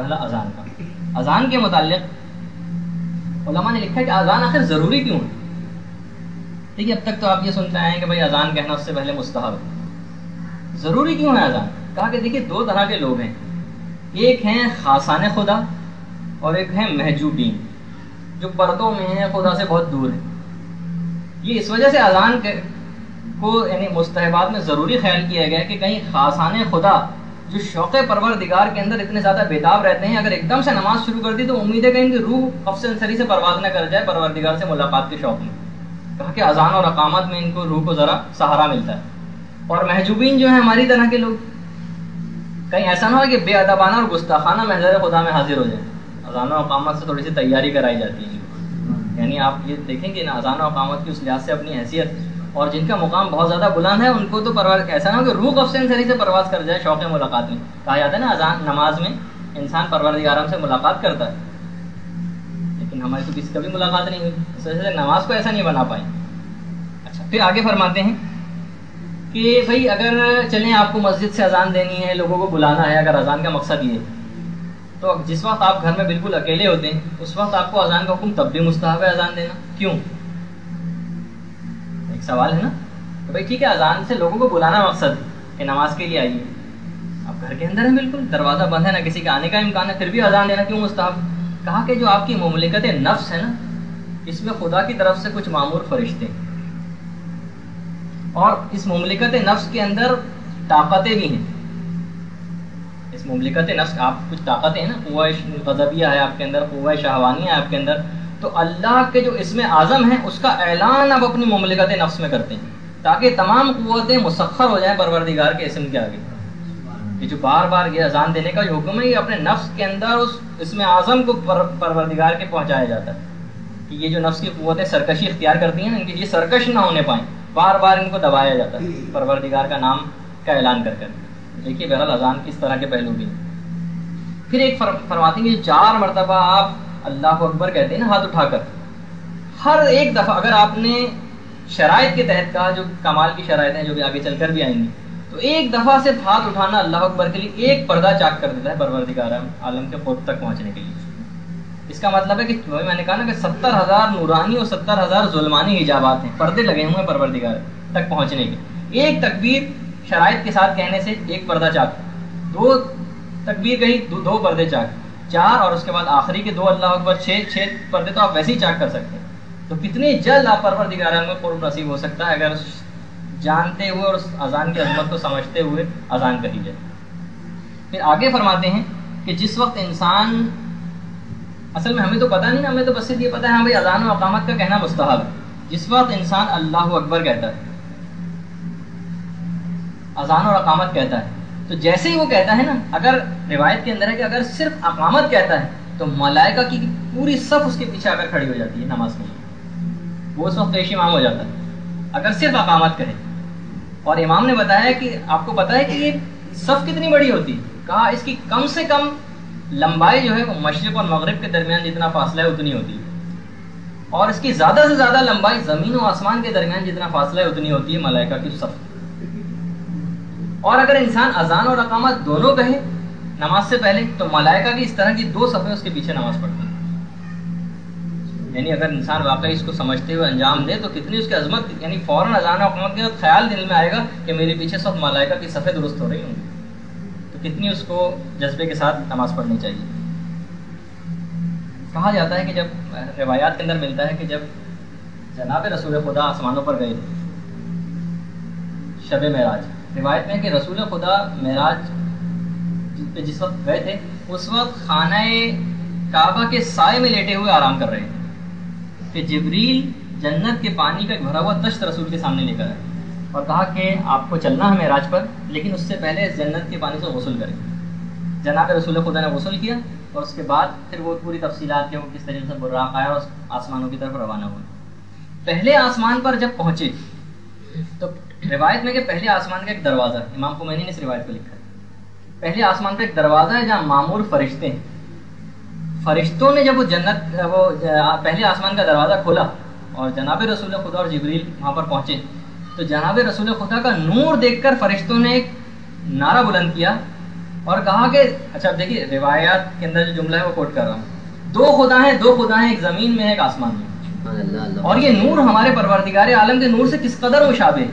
مرحلہ اذان کا. اذان کے متعلق علماء نے لکھا ہے کہ اذان آخر ضروری کیوں ہے. ٹھیک ہے، اب تک تو آپ یہ سنتے آئے ہیں کہ بھائی اذان کہنا اس سے پہلے مستحب ہے. ضروری کیوں ہے اذان؟ کہا کہ دیکھیے دو طرح کے لوگ ہیں، ایک ہیں خاصان خدا اور ایک ہیں محجوبین، جو پردوں میں ہیں، خدا سے بہت دور ہیں. یہ اس وجہ سے اذان کو یعنی مستحبات میں ضروری خیال کیا گیا کہ کہیں خاصان خدا جو شوق پروردگار کے اندر اتنے زیادہ بےتاب رہتے ہیں، اگر ایک دم سے نماز شروع کر دی تو امید ہے کہ ان کی روح قفص انصری سے پرواز نہ کر جائے پروردگار سے ملاقات کے شوق میں. کہا کہ اذان اور اقامت میں ان کو روح کو ذرا سہارا ملتا ہے. اور محجوبین جو ہیں ہماری طرح کے لوگ، کہیں ایسا نہ ہو کہ بے ادبانہ اور گستاخانہ محضر خدا میں حاضر ہو جائیں. اذان و اقامت سے تھوڑی سی تیاری کرائی جاتی ہے، یعنی آپ یہ دیکھیں کہ اذان و اقامت کی اس لحاظ سے اپنی حیثیت، اور جن کا مقام بہت زیادہ بلند ہے ان کو تو پرواز ایسا نہ ہو کہ روح قفص انصری سے پرواز کر جائے شوق ملاقات میں. کہا جاتا ہے نا اذان نماز میں انسان پروردگار سے ملاقات کرتا ہے، لیکن ہماری تو کسی کبھی ملاقات نہیں ہوئی، اس وجہ سے نماز کو ایسا نہیں بنا پائیں. اچھا، پھر آگے فرماتے ہیں کہ بھائی اگر چلیں آپ کو مسجد سے اذان دینی ہے، لوگوں کو بلانا ہے، اگر اذان کا مقصد یہ ہے تو جس وقت آپ گھر میں بالکل اکیلے ہوتے ہیں اس وقت آپ کو اذان کا حکم تب بھی مستحب ہے اذان دینا. کیوں؟ ایک سوال ہے نا. تو بھائی ٹھیک ہے، اذان سے لوگوں کو بلانا مقصد ہے کہ نماز کے لیے آئیے، آپ گھر کے اندر ہیں، بالکل دروازہ بند ہے، نہ کسی کے آنے کا امکان ہے، پھر بھی اذان دینا کیوں مستحب؟ کہا کہ جو آپ کی مملکت نفس ہے نا، اس میں خدا کی طرف سے کچھ معمور فرشتے ہیں، اور اس مملکت نفس کے اندر طاقتیں بھی ہیں. اس مملکت نفس آپ کچھ طاقتیں ہیں نا، قوہ غضبیہ ہے آپ کے اندر، قوہ شہوانیہ ہے آپ کے اندر. تو اللہ کے جو اسم اعظم ہے اس کا اعلان اب اپنی مملکت نفس میں کرتے ہیں تاکہ تمام قوتیں مسخر ہو جائیں پروردگار کے اسم کے آگے. یہ جو بار بار یہ اذان دینے کا جو حکم ہے یہ اپنے نفس کے اندر اس اسم اعظم کو پروردگار کے پہنچایا جاتا ہے کہ یہ جو نفس کی قوتیں سرکشی اختیار کرتی ہیں ان کی یہ سرکش نہ ہونے پائیں، بار بار ان کو دبایا جاتا ہے پروردگار کا نام کا اعلان کر کر. دیکھیے بہرحال اذان کی اس طرح کے پہلو بھی ہیں. پھر ایک فرماتے ہیں کہ 4 مرتبہ آپ اللہ اکبر کہتے ہیں نا ہاتھ اٹھا کر. ہر ایک دفعہ اگر آپ نے شرائط کے تحت کہا، جو کمال کی شرائط ہیں جو بھی آگے چل کر بھی آئیں گی، تو ایک دفعہ سے ہاتھ اٹھانا اللہ اکبر کے لیے ایک پردہ چاک کر دیتا ہے پروردگار عالم کے قرب تک پہنچنے کے لیے. اس کا مطلب ہے کہ میں نے کہا نا کہ 70,000 نورانی اور 70,000 ظلمانی حجابات ہیں، پردے لگے ہوئے ہیں پروردگار تک پہنچنے کے. ایک تکبیر شرائط کے ساتھ کہنے سے ایک پردہ چاک، 2 تکبیر کہی 2 پردے چاک، 4 اور اس کے بعد آخری کے 2 اللہ اکبر، 6 پردے تو آپ ویسے ہی چاک کر سکتے ہیں. تو کتنی جلد آپ پروردگار میں قرب نصیب ہو سکتا ہے اگر جانتے ہوئے اور اس اذان کی عظمت کو سمجھتے ہوئے اذان کہی جائے. پھر آگے فرماتے ہیں کہ جس وقت انسان، اصل میں ہمیں تو پتہ نہیں نا، ہمیں تو بس یہ پتہ ہے ہاں بھائی اذان و اقامت کا کہنا مستحب ہے. جس وقت انسان اللہ اکبر کہتا ہے، اذان اور اقامت کہتا ہے، تو جیسے ہی وہ کہتا ہے نا، اگر روایت کے اندر ہے کہ اگر صرف اقامت کہتا ہے تو ملائکہ کی پوری صف اس کے پیچھے آ کر کھڑی ہو جاتی ہے نماز کے لیے، وہ اس وقت پیش امام ہو جاتا ہے اگر صرف اقامت کہے. اور امام نے بتایا کہ آپ کو پتہ ہے کہ یہ صف کتنی بڑی ہوتی ہے. کہا اس کی کم سے کم لمبائی جو ہے وہ مشرق اور مغرب کے درمیان جتنا فاصلہ ہے اتنی ہوتی ہے، اور اس کی زیادہ سے زیادہ لمبائی زمین و آسمان کے درمیان جتنا فاصلہ ہے اتنی ہوتی ہے ملائکہ کی صف. اور اگر انسان اذان اور اقامت دونوں کہے نماز سے پہلے تو ملائکہ کی اس طرح کی 2 صفیں اس کے پیچھے نماز پڑھتی ہیں. یعنی اگر انسان واقعی اس کو سمجھتے ہوئے انجام دے تو کتنی اس کی عظمت، یعنی فوراً اذان و اقامت کے بعد خیال دل میں آئے گا کہ میرے پیچھے سب ملائکہ کی صفیں درست ہو رہی ہوں گی، تو کتنی اس کو جذبے کے ساتھ نماز پڑھنی چاہیے. کہا جاتا ہے کہ جب روایات کے اندر ملتا ہے کہ جب جناب رسول خدا آسمانوں پر گئے تھے شب معراج، روایت میں کہ رسول خدا معراج پہ جس وقت گئے تھے اس وقت خانہ کعبہ کے سائے میں لیٹے ہوئے آرام کر رہے تھے کہ جبریل جنت کے پانی کا بھرا ہوا تشت رسول کے سامنے لے کر آئے اور کہا کہ آپ کو چلنا ہے معراج پر، لیکن اس سے پہلے جنت کے پانی سے غسل کریں. جناب رسول خدا نے غسل کیا اور اس کے بعد پھر وہ پوری تفصیلات کے وہ کس طریقے سے براق آیا اور آسمانوں کی طرف روانہ ہوئے. پہلے آسمان پر جب پہنچے تو روایت میں کہ پہلے آسمان کا ایک دروازہ، امام خمینی نے اس روایت کو لکھا ہے، پہلے آسمان پہ ایک دروازہ ہے جہاں معمور فرشتے ہیں. فرشتوں نے جب وہ پہلے آسمان کا دروازہ کھولا اور جناب رسول خدا اور جبریل وہاں پر پہنچے تو جناب رسول خدا کا نور دیکھ کر فرشتوں نے ایک نعرہ بلند کیا اور کہا کہ اچھا اب دیکھیے روایات کے اندر جو جملہ ہے وہ کوٹ کر رہا ہوں، دو خدا ہیں، ایک زمین میں ایک آسمان میں، اور یہ نور ہمارے پروردگار عالم کے نور سے کس قدر مشابہ ہے۔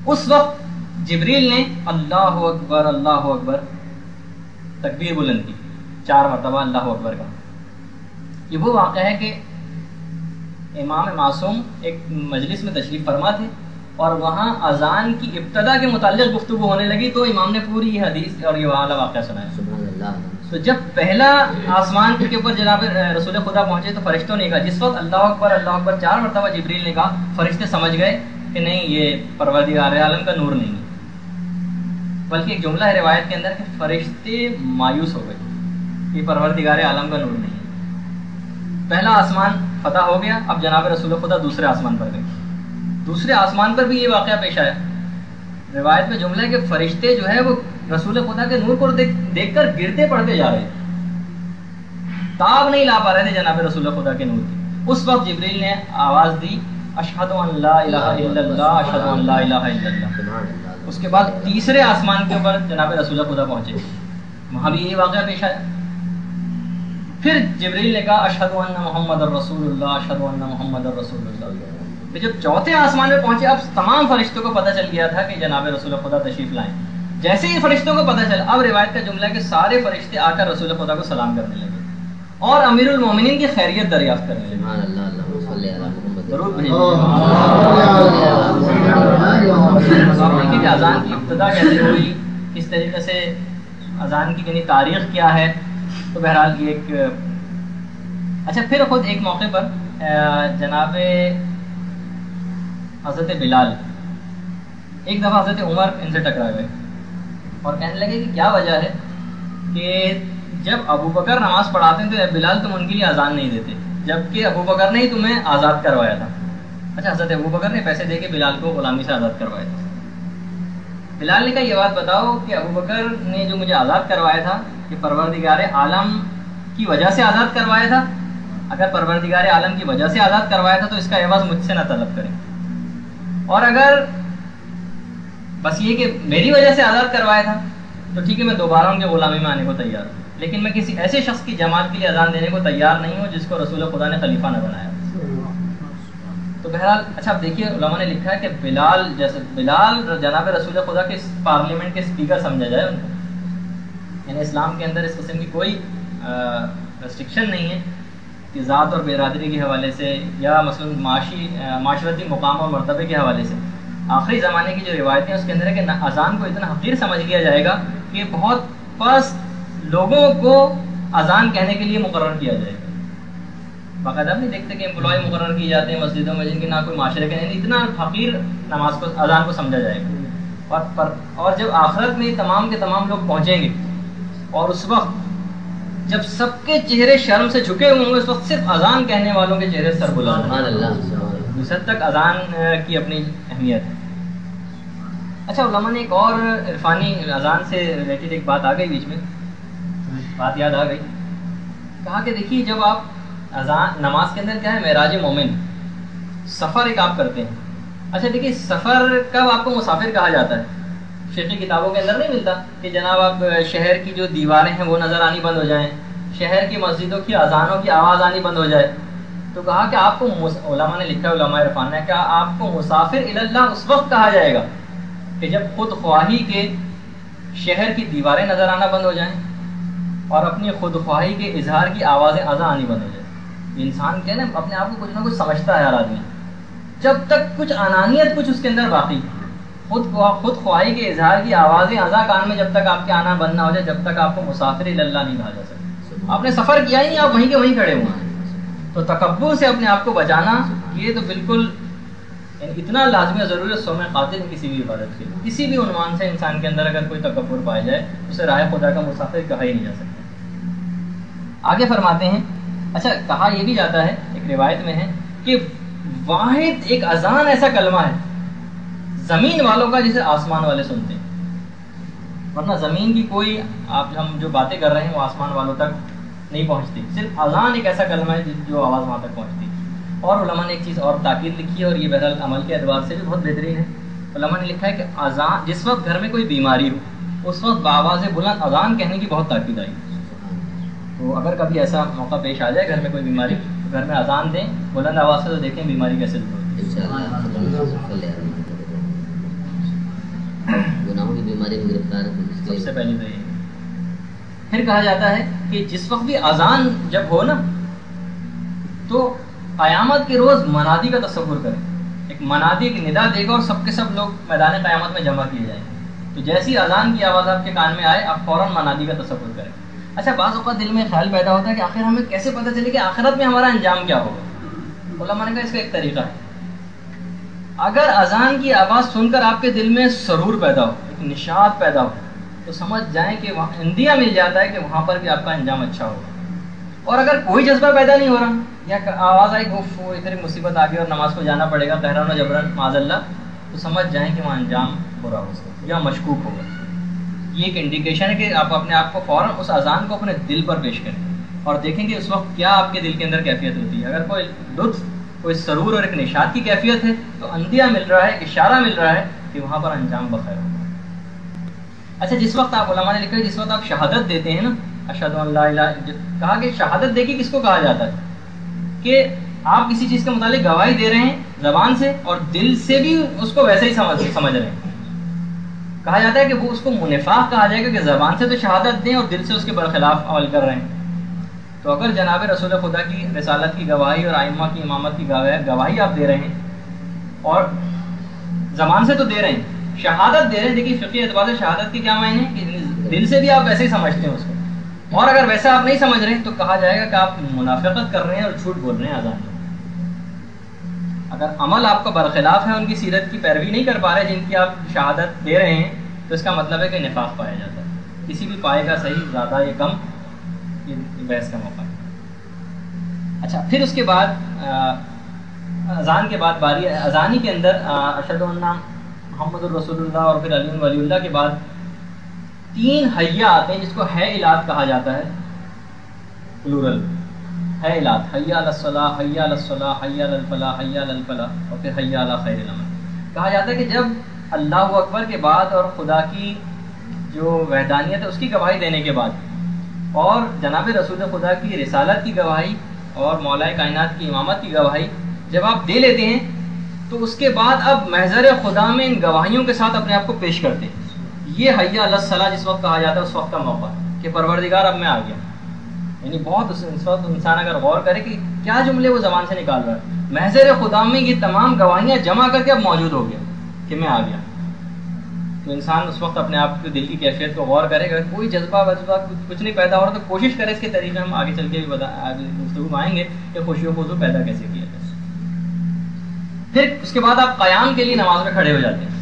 اس وقت جبریل نے اللہ اکبر تکبیر بلند کی، 4 مرتبہ اللہ اکبر کا۔ یہ وہ واقعہ ہے کہ امام معصوم ایک مجلس میں تشریف فرما تھے اور وہاں اذان کی ابتدا کے متعلق گفتگو ہونے لگی، تو امام نے پوری یہ حدیث اور یہ والا واقعہ سنایا۔ سبحان اللہ۔ تو جب پہلا آسمان کے اوپر جناب رسول خدا پہنچے تو فرشتوں نے کہا، جس وقت اللہ اکبر 4 مرتبہ جبریل نے کہا، فرشتے سمجھ گئے کہ نہیں یہ پروردگار عالم کا نور نہیں ہے، بلکہ ایک جملہ ہے روایت کے اندر کہ فرشتے مایوس ہو گئے، یہ پروردگار عالم کا نور نہیں ہے۔ پہلا آسمان فتح ہو گیا، اب جناب رسول خدا دوسرے آسمان پر گئے، دوسرے آسمان پر بھی یہ واقعہ پیش آیا۔ روایت میں جملہ ہے کہ فرشتے جو ہے وہ رسول خدا کے نور کو دیکھ کر گرتے پڑتے جا رہے تھے، تاب نہیں لا پا رہے تھے جناب رسول خدا کے نور کی۔ اس وقت جبریل نے آواز دی، اشہد ان لا الہ الا اللہ، اشہد ان لا الہ الا اللہ۔ اس کے بعد تیسرے آسمان کے اوپر جناب رسول خدا پہنچے، وہاں بھی یہ واقعہ پیش آیا۔ پھر جبریل نے کہا اشہد ان محمد الرسول اللہ، اشہد ان محمد الرسول اللہ۔ پھر جب چوتھے آسمان میں پہنچے، اب تمام فرشتوں کو پتہ چل گیا تھا کہ جناب رسول خدا تشریف لائیں۔ جیسے ہی فرشتوں کو پتہ چلا، اب روایت کا جملہ ہے کہ سارے فرشتے آ کر رسول خدا کو سلام کرنے لگے اور امیر المومنین کی خیریت دریافت کرنے لگے۔ سبحان اللہ، اللہم صلی علی محمد۔ درود بھیجیے کہ اذان کی ابتدا کیسے ہوئی، کس طریقے سے اذان کی یعنی تاریخ کیا ہے۔ تو بہرحال یہ ایک اچھا، پھر خود ایک موقع پر جناب حضرت بلال، ایک دفعہ حضرت عمر ان سے ٹکرا گئے اور کہنے لگے کہ کیا وجہ ہے کہ جب ابو بکر نماز پڑھاتے ہیں تو بلال تم ان کے لیے اذان نہیں دیتے، جبکہ ابو بکر نے ہی تمہیں آزاد کروایا تھا۔ اچھا، حضرت ابو بکر نے پیسے دے کے بلال کو غلامی سے آزاد کروایا تھا۔ بلال نے کہا یہ بات بتاؤ کہ ابو بکر نے جو مجھے آزاد کروایا تھا کہ پروردگار عالم کی وجہ سے آزاد کروایا تھا؟ اگر پروردگار عالم کی وجہ سے آزاد کروایا تھا تو اس کا عوض مجھ سے نہ طلب کریں، اور اگر بس یہ کہ میری وجہ سے آزاد کروایا تھا تو ٹھیک ہے، میں دوبارہ ان کے غلامی میں آنے کو تیار ہوں، لیکن میں کسی ایسے شخص کی جماعت کے لیے اذان دینے کو تیار نہیں ہوں جس کو رسول خدا نے خلیفہ نہ بنایا۔ تو بہرحال اچھا، اب دیکھیے علماء نے لکھا ہے کہ بلال جناب رسول خدا کے پارلیمنٹ کے اسپیکر سمجھا جائے ان کو، یعنی اسلام کے اندر اس قسم کی کوئی ریسٹرکشن نہیں ہے کہ ذات اور برادری کے حوالے سے یا مثلا معاشرتی مقام اور مرتبے کے حوالے سے۔ آخری زمانے کی جو روایتیں ہیں اس کے اندر ہے کہ اذان کو اتنا حقیر سمجھ لیا جائے گا کہ بہت پست لوگوں کو اذان کہنے کے لیے مقرر کیا جائے گا۔ باقاعدہ نہیں دیکھتے کہ امپلائی مقرر کی جاتے ہیں مسجدوں میں جن کے نہ کوئی معاشرے کے، یعنی اتنا حقیر نماز کو اذان کو سمجھا جائے گا۔ اور جب آخرت میں تمام کے تمام لوگ پہنچیں گے اور اس وقت جب سب کے چہرے شرم سے جھکے ہوئے ہوں گے، اس وقت صرف اذان کہنے والوں کے چہرے سر بلند ہوں۔ اس حد تک اذان کی اپنی اہمیت ہے۔ اچھا، علماء نے ایک اور عرفانی اذان سے ریلیٹڈ ایک بات آ گئی بیچ میں، بات یاد آ گئی، کہا کہ دیکھیے جب آپ اذان نماز کے اندر کیا ہے معراج مومن، سفر ایک آپ کرتے ہیں۔ اچھا دیکھیے، سفر کب آپ کو مسافر کہا جاتا ہے؟ فقہی کتابوں کے اندر نہیں ملتا کہ جناب آپ شہر کی جو دیواریں ہیں وہ نظر آنی بند ہو جائیں، شہر کی مسجدوں کی اذانوں کی آواز آنی بند ہو جائے۔ تو کہا کہ آپ کو علماء نے لکھا، علماء عرفان نے کہا آپ کو مسافر اللہ اس وقت کہا جائے گا کہ جب خود خواہی کے شہر کی دیواریں نظر آنا بند ہو جائیں اور اپنی خود خواہی کے اظہار کی آوازیں اذان آنی بند ہو جائیں۔ انسان کیا نا اپنے آپ کو کچھ نہ کچھ سمجھتا ہے ہر آدمی، جب تک کچھ انانیت کچھ اس کے اندر باقی، خود خواہی کے اظہار کی آوازیں اذان کان میں جب تک آپ کے آنا بند نہ ہو جائے، جب تک آپ کو مسافر اللہ نہیں کہا جا سکتا۔ آپ نے سفر کیا ہی نہیں، آپ وہیں کے وہیں کھڑے ہوئے ہیں۔ تو تکبر سے اپنے آپ کو بچانا یہ تو بالکل اتنا لازمی اور ضروری سو میں قاتل ہے کسی بھی عبادت کے، کسی بھی عنوان سے انسان کے اندر اگر کوئی تکبر پایا جائے اسے راہ خدا کا مسافر کہا ہی نہیں جا سکتا۔ آگے فرماتے ہیں، اچھا کہا یہ بھی جاتا ہے، ایک روایت میں ہے کہ واحد ایک اذان ایسا کلمہ ہے زمین والوں کا جسے آسمان والے سنتے ہیں، ورنہ زمین کی کوئی آپ ہم جو باتیں کر رہے ہیں وہ آسمان والوں تک نہیں پہنچتی، صرف اذان ایک ایسا کلمہ ہے جو آواز وہاں تک پہنچتی ہے۔ اور علماء نے ایک چیز اور تاکید لکھی ہے اور یہ بہرحال عمل کے اعتبار سے بھی بہت بہترین ہے۔ علماء نے لکھا ہے کہ اذان جس وقت گھر میں کوئی بیماری ہو اس وقت بآواز بلند اذان کہنے کی بہت تاکید آئی. تو اگر کبھی ایسا موقع پیش آ جائے گھر میں کوئی بیماری، گھر میں اذان دیں بلند آواز سے، تو دیکھیں بیماری کیسے دور ہوتی ہے. گناہوں کی بیماری میں گرفتار سب سے پہلے تو یہ. پھر کہا جاتا ہے کہ جس وقت بھی اذان جب ہو نا، تو قیامت کے روز منادی کا تصور کریں. ایک منادی کی ندا دے گا اور سب کے سب لوگ میدان قیامت میں جمع کیے جائیں گے. تو جیسی اذان کی آواز آپ کے کان میں آئے، آپ فوراً منادی کا تصور کریں. اچھا، بعض اوقات دل میں خیال پیدا ہوتا ہے کہ آخر ہمیں کیسے پتہ چلے کہ آخرت میں ہمارا انجام کیا ہوگا. علماء نے کہا اس کا ایک طریقہ ہے. اگر اذان کی آواز سن کر آپ کے دل میں سرور پیدا ہو، ایک نشاط پیدا ہو، تو سمجھ جائیں کہ وہاں اندیا مل جاتا ہے کہ وہاں پر بھی آپ کا انجام اچھا ہوگا. اور اگر کوئی جذبہ پیدا نہیں ہو رہا، یا آواز آئی اوف اتنی مصیبت آ گئی اور نماز کو جانا پڑے گا قہرن و جبرن معاذ اللہ، تو سمجھ جائیں کہ وہاں انجام برا ہو سکتا یا مشکوک ہوگا. یہ ایک انڈیکیشن ہے کہ آپ اپنے آپ کو فوراً اس اذان کو اپنے دل پر پیش کریں اور دیکھیں کہ اس وقت کیا آپ کے دل کے اندر کیفیت ہوتی ہے. اگر کوئی لطف، کوئی سرور اور ایک نشاط کی کیفیت ہے، تو اندیا مل رہا ہے، ایک اشارہ مل رہا ہے کہ وہاں پر انجام بخیر ہوگا. اچھا، جس وقت آپ، علماء نے لکھا ہے، جس وقت آپ شہادت دیتے ہیں نا، اشہد ان لا الہ، کہا کہ شہادت دے کے کس کو کہا جاتا ہے؟ کہ آپ کسی چیز کے متعلق گواہی دے رہے ہیں زبان سے اور دل سے بھی اس کو ویسے ہی سمجھ رہے ہیں. کہا جاتا ہے کہ وہ اس کو منافق کہا جائے گا کہ زبان سے تو شہادت دیں اور دل سے اس کے برخلاف عمل کر رہے ہیں. تو اگر جناب رسول خدا کی رسالت کی گواہی اور ائمہ کی امامت کی گواہی آپ دے رہے ہیں، اور زبان سے تو دے رہے ہیں، شہادت دے رہے ہیں، دیکھیے فقہی اعتبار سے شہادت کے کیا معنی ہے کہ دل سے بھی آپ ویسے ہی سمجھتے ہیں اس کو، اور اگر ویسا آپ نہیں سمجھ رہے ہیں تو کہا جائے گا کہ آپ منافقت کر رہے ہیں اور جھوٹ بول رہے ہیں اذان میں. اگر عمل آپ کا برخلاف ہے، ان کی سیرت کی پیروی نہیں کر پا رہے جن کی آپ شہادت دے رہے ہیں، تو اس کا مطلب ہے کہ نفاق پایا جاتا ہے. کسی بھی پائے گا صحیح، زیادہ یا کم، یہ بحث کا موقع ہے. اچھا، پھر اس کے بعد اذان کے بعد باری اذانی کے اندر اشہد ان محمد الرسول اللہ اور پھر علی ولی اللہ کے بعد 3 حیا آتے ہیں، جس کو حیلات کہا جاتا ہے، پلورل حیلات، حی علی الصلاۃ، حی علی الصلاۃ، حی علی الفلاح، حی علی الفلاح، اور پھر حی علی خیر العمل. کہا جاتا ہے کہ جب اللہ اکبر کے بعد اور خدا کی جو وحدانیت ہے اس کی گواہی دینے کے بعد اور جناب رسول خدا کی رسالت کی گواہی اور مولا کائنات کی امامت کی گواہی جب آپ دے لیتے ہیں، تو اس کے بعد اب محضر خدا میں ان گواہیوں کے ساتھ اپنے آپ کو پیش کرتے ہیں. یہ حی علی الصلاۃ جس وقت کہا جاتا ہے اس وقت کا موقع کہ پروردگار اب میں آ گیا. یعنی بہت اس وقت انسان اگر غور کرے کہ کیا جملے وہ زبان سے نکال رہا ہے، محضر خدا میں یہ تمام گواہیاں جمع کر کے اب موجود ہو گیا کہ میں آ گیا. تو انسان اس وقت اپنے آپ کے دل کی کیفیت کو غور کرے گا. کوئی جذبہ کچھ نہیں پیدا ہو رہا تو کوشش کرے اس کے طریقے ہم آگے چل کے بھی آگے گفتگو میں آئیں گے کہ خوشی و خضوع پیدا کیسے کیا جائے. پھر اس کے بعد آپ قیام کے لیے نماز میں کھڑے ہو جاتے ہیں.